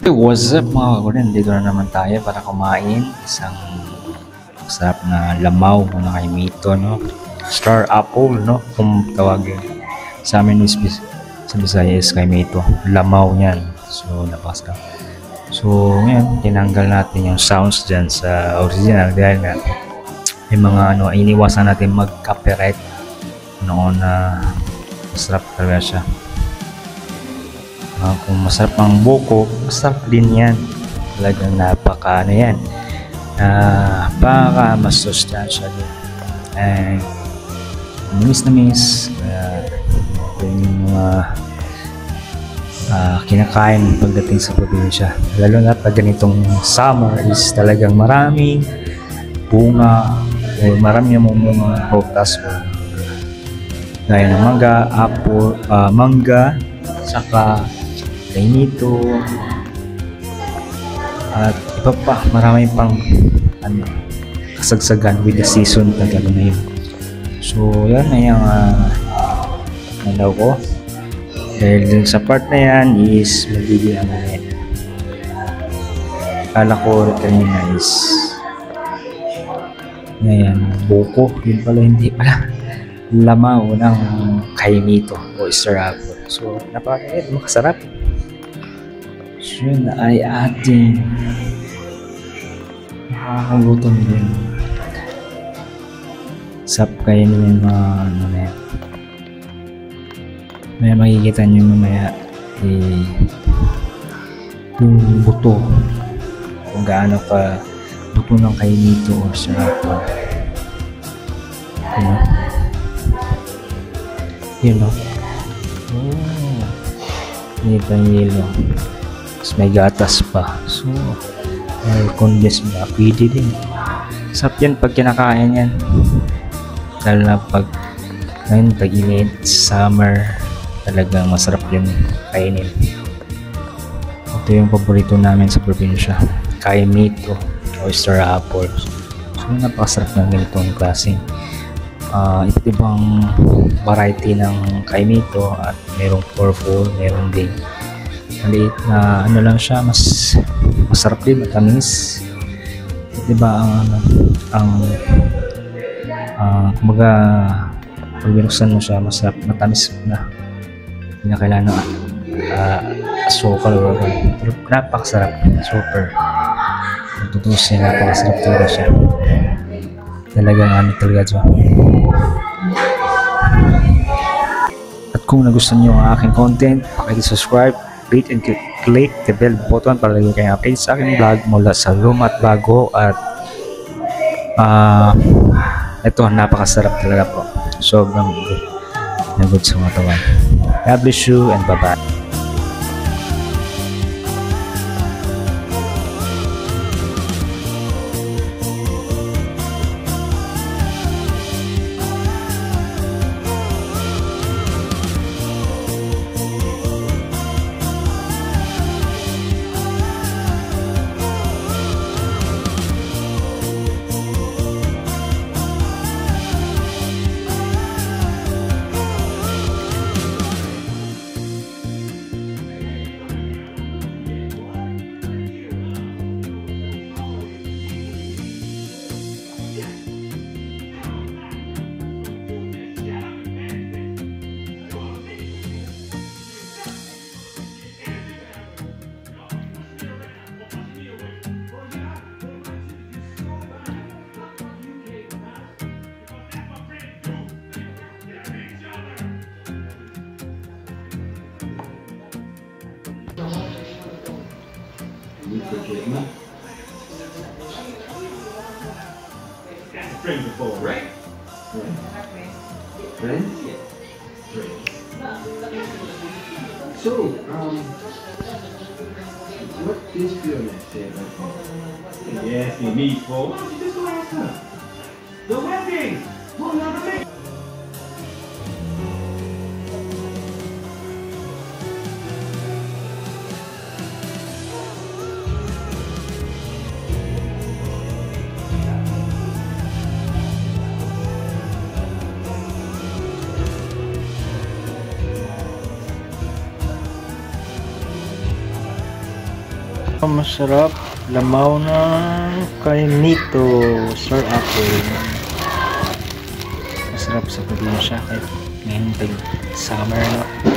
Hey, what's up mga kakurin? Dito na naman tayo para kumain isang masarap na lamaw na kay Mito, no? Star apple, no? Kung tawagin sa amin sa Visayas kay Mito. Lamaw yan. So, napasarap. So, ngayon, tinanggal natin yung sounds dyan sa original dahil nga may mga iniwasan natin mag-copyright noon na masarap talaga siya. Kung masarap ang buko, masarap din yan. Talagang napaka yan. Napaka masustansya din. And miss na miss. Yung mga kinakain pagdating sa probinsya. Lalo na pag ganitong summer is talagang maraming bunga o marami yung mga prutas o gaya ng mangga, apple, mangga, saka kainito at iba pa, marami pang kasagsagan with the season talaga na yun. So yan na yung nalaw ko dahil dun sa part na yan is magiging kala ko kanina is ngayon buko, yun pala hindi pala lamaw ng kainito o star apple. So napakaganda, makasarap. So yun ay ating makakagutom din. Sap kayo naman mga may makikita nyo mamaya yung buto kung gaano ka buto ng kainito o star apple. Yun o. Dito ang yelo. Tapos may gatas pa. So, may condense ba? Pwede din. Sarap yan pag kinakain yan. Lalo na pag ngayon tag-init, summer, talagang masarap yun kainin. Ito yung paborito namin sa probinsya. Kainito o star apple. So, napakasarap ng ganitong klaseng iba't ibang variety ng kainito at merong purple, meron din maliit na lang siya, masarap din, matamis. Diba kumaga pag binuksan mo siya, masarap, matamis na, hindi na kailangan asukal or pero napakasarap, super tutusin, napakasarap talaga siya. Talagang talaga siya. At kung nagustuhan nyo ang aking content, pakisubscribe, rate and click the bell button para lagi kayong update sa aking vlog mula sa luma at bago. At ito, napakasarap talaga po. Sobrang good sa mga tawan. God bless you and bye bye. Friends before, right? Friends? Yeah. Friends. So, what is Fiona say about that? Yes, you need for. Why don't you just go ask her? The wedding! Well, not the Masarap. Lamaw ng kainito. Sir Apple. Masarap sa probinsya kahit ngayon summer na.